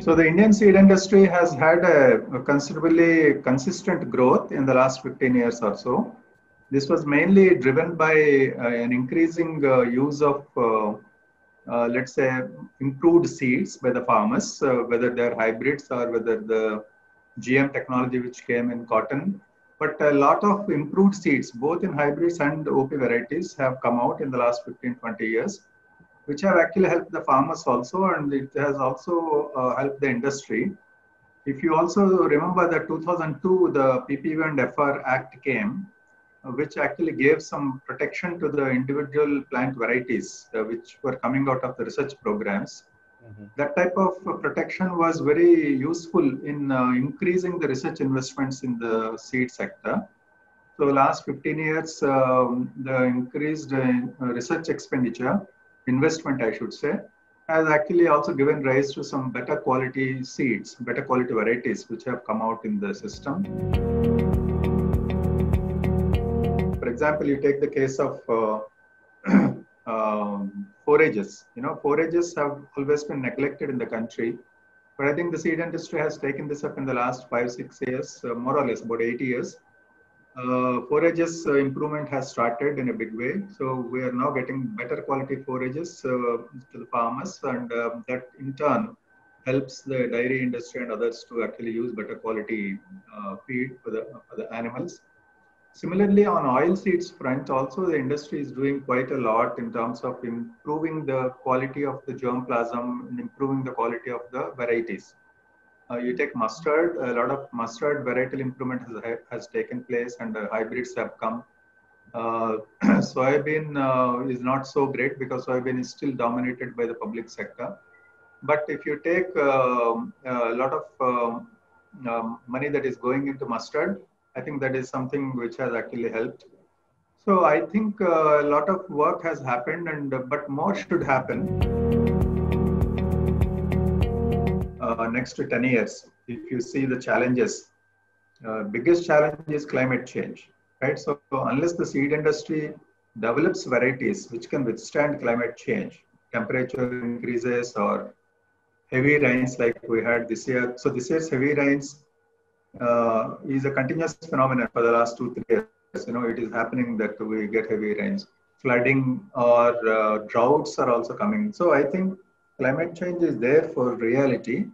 So the Indian seed industry has had a considerably consistent growth in the last 15 years or so. This was mainly driven by an increasing use of, let's say, improved seeds by the farmers, whether they're hybrids or whether the GM technology which came in cotton. But a lot of improved seeds, both in hybrids and OP varieties, have come out in the last 15, 20 years, which have actually helped the farmers also, and it has also helped the industry. If you also remember that 2002, the PPV and FR Act came, which actually gave some protection to the individual plant varieties, which were coming out of the research programs. That type of protection was very useful in increasing the research investments in the seed sector. So last 15 years, the increased research expenditure, investment I should say, has actually also given rise to some better quality seeds, better quality varieties which have come out in the system. For example, you take the case of forages. You know, forages have always been neglected in the country, but I think the seed industry has taken this up in the last 5, 6 years, more or less about 8 years. Forages improvement has started in a big way. So we are now getting better quality forages to the farmers, and that in turn helps the dairy industry and others to actually use better quality feed for the animals. Similarly, on oil seeds front, also the industry is doing quite a lot in terms of improving the quality of the germplasm and improving the quality of the varieties. You take mustard, a lot of mustard varietal improvement has taken place, and hybrids have come. Soybean is not so great because soybean is still dominated by the public sector. But if you take a lot of money that is going into mustard, I think that is something which has actually helped. So I think a lot of work has happened, and but more should happen. Next to 10 years, if you see the challenges, biggest challenge is climate change, right? So unless the seed industry develops varieties which can withstand climate change, temperature increases or heavy rains like we had this year. So this year's heavy rains is a continuous phenomenon for the last 2, 3 years. You know, it is happening that we get heavy rains. Flooding or droughts are also coming. So I think climate change is there for reality.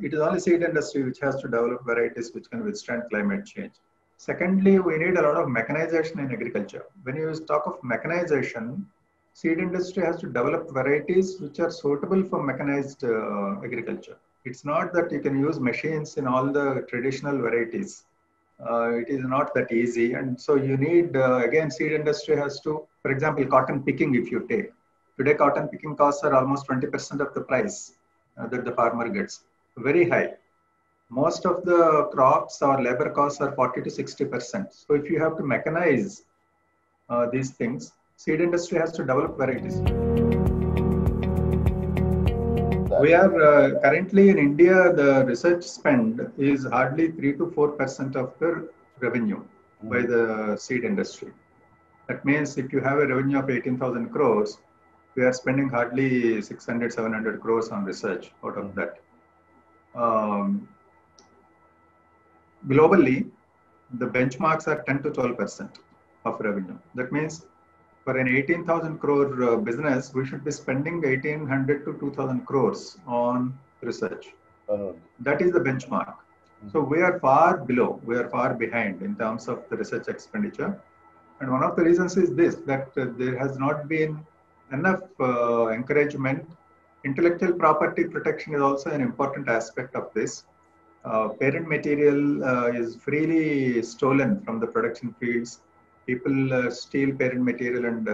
It is only seed industry which has to develop varieties which can withstand climate change. Secondly, we need a lot of mechanization in agriculture. When you talk of mechanization, seed industry has to develop varieties which are suitable for mechanized agriculture. It's not that you can use machines in all the traditional varieties. It is not that easy. And so you need, again, seed industry has to, for example, cotton picking if you take. Today, cotton picking costs are almost 20% of the price that the farmer gets. Very high. Most of the crops or labor costs are 40 to 60%. So if you have to mechanize these things, seed industry has to develop varieties. We are currently in India, the research spend is hardly 3 to 4% of the revenue by the seed industry. That means if you have a revenue of 18,000 crores, we are spending hardly 600, 700 crores on research out of that. Globally, the benchmarks are 10 to 12% of revenue. That means for an 18,000 crore business, we should be spending 1,800 to 2,000 crores on research. That is the benchmark. So we are far below, we are far behind in terms of the research expenditure. And one of the reasons is this, that there has not been enough encouragement. Intellectual property protection is also an important aspect of this. Parent material is freely stolen from the production fields. People steal parent material and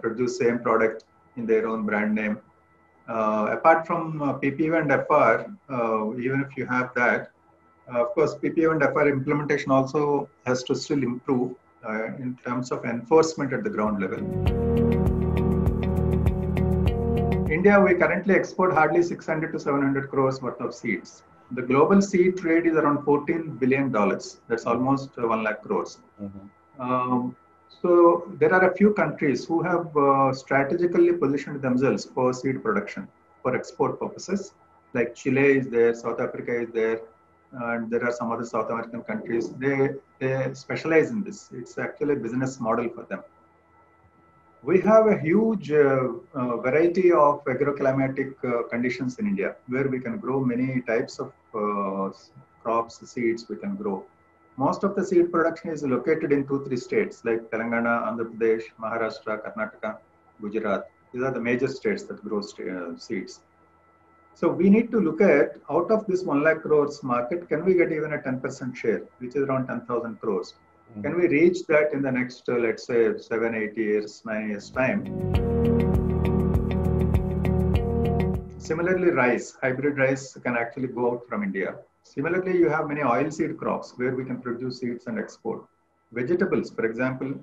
produce same product in their own brand name. Apart from PPV and FR, even if you have that, of course, PPV and FR implementation also has to still improve in terms of enforcement at the ground level. India, we currently export hardly 600 to 700 crores worth of seeds. The global seed trade is around $14 billion. That's almost 1 lakh crores. So there are a few countries who have strategically positioned themselves for seed production for export purposes. like Chile is there, South Africa is there, and there are some other South American countries. They specialize in this. It's actually a business model for them. We have a huge variety of agroclimatic conditions in India, where we can grow many types of crops, seeds we can grow. Most of the seed production is located in 2-3 states like Telangana, Andhra Pradesh, Maharashtra, Karnataka, Gujarat. These are the major states that grow seeds. So we need to look at, out of this 1 lakh crores market, can we get even a 10% share, which is around 10,000 crores? Can we reach that in the next, let's say, 7, 8 years, 9 years time? Similarly, rice, hybrid rice can actually go out from India. Similarly, you have many oilseed crops where we can produce seeds and export. Vegetables, for example,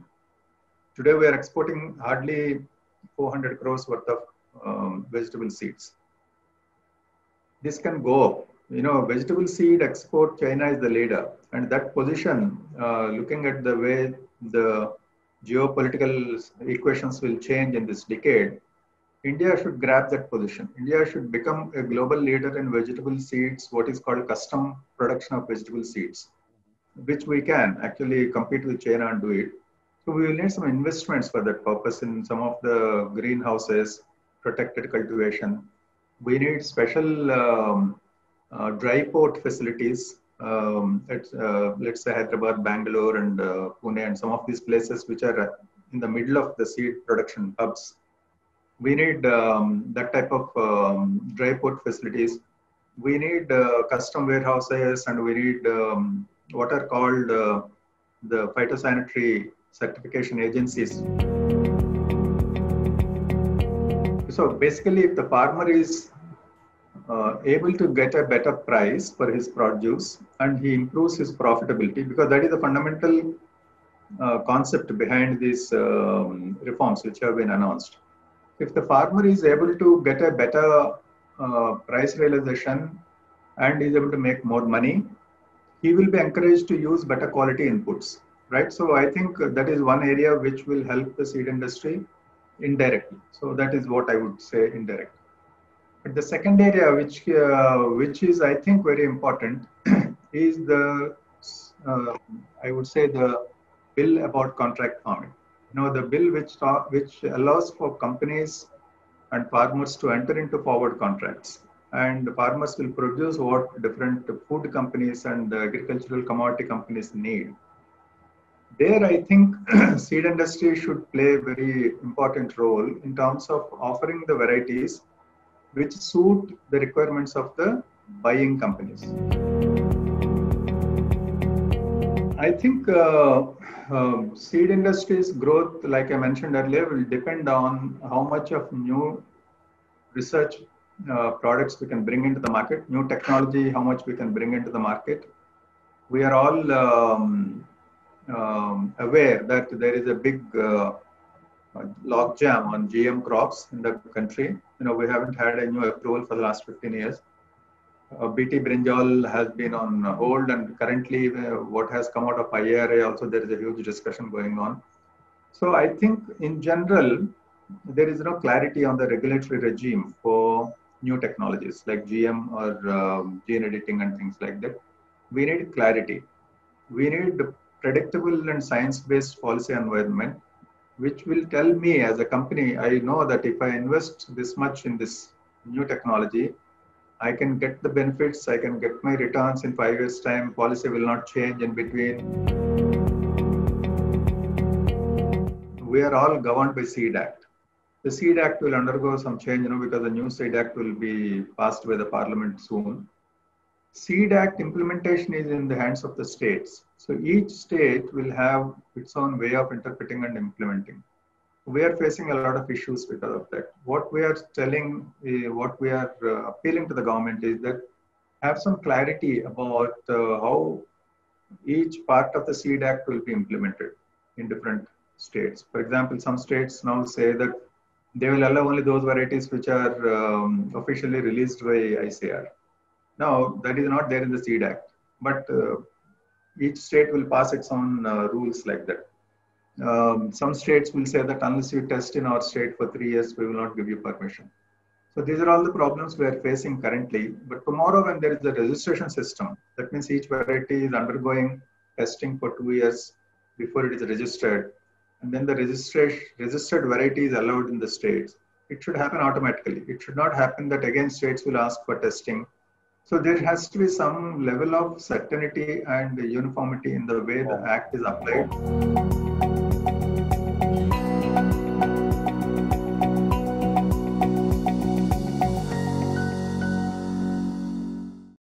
today we are exporting hardly 400 crores worth of vegetable seeds. This can go up. Vegetable seed export, China is the leader. And that position, looking at the way the geopolitical equations will change in this decade, India should grab that position. India should become a global leader in vegetable seeds, what is called custom production of vegetable seeds, which we can actually compete with China and do it. So we will need some investments for that purpose in some of the greenhouses, protected cultivation. We need special dry port facilities at, let's say, Hyderabad, Bangalore, and Pune, and some of these places which are in the middle of the seed production hubs. We need that type of dry port facilities. We need custom warehouses, and we need what are called the phytosanitary certification agencies. So basically, if the farmer is able to get a better price for his produce and he improves his profitability, because that is the fundamental concept behind these reforms which have been announced. If the farmer is able to get a better price realization and is able to make more money, he will be encouraged to use better quality inputs, right? So I think that is one area which will help the seed industry indirectly. So that is what I would say indirectly. But the second area, which is I think very important, is the I would say the bill about contract farming. The bill which allows for companies and farmers to enter into forward contracts, and the farmers will produce what different food companies and agricultural commodity companies need. There, I think seed industry should play a very important role in terms of offering the varieties which suit the requirements of the buying companies. I think seed industry's growth, like I mentioned earlier, will depend on how much of new research products we can bring into the market, new technology, how much we can bring into the market. We are all aware that there is a big logjam on GM crops in the country. We haven't had a new approval for the last 15 years. BT brinjal has been on hold, and currently what has come out of IARA also, there is a huge discussion going on. So I think in general, there is no clarity on the regulatory regime for new technologies like GM or gene editing and things like that. We need clarity. We need predictable and science-based policy environment, which will tell me as a company, I know that if I invest this much in this new technology, I can get the benefits, I can get my returns in 5 years' time, policy will not change in between. We are all governed by SEED Act. The SEED Act will undergo some change, because the new SEED Act will be passed by the Parliament soon. SEED Act implementation is in the hands of the states. So each state will have its own way of interpreting and implementing. We are facing a lot of issues because of that. What we are what we are appealing to the government is that have some clarity about how each part of the SEED Act will be implemented in different states. For example, some states now say that they will allow only those varieties which are officially released by ICAR. Now, that is not there in the SEED Act, but each state will pass its own rules like that. Some states will say that unless you test in our state for 3 years, we will not give you permission. So these are all the problems we are facing currently. But tomorrow, when there is a registration system, that means each variety is undergoing testing for 2 years before it is registered, and then the registered variety is allowed in the states. It should happen automatically. It should not happen that again states will ask for testing. So there has to be some level of certainty and uniformity in the way the act is applied.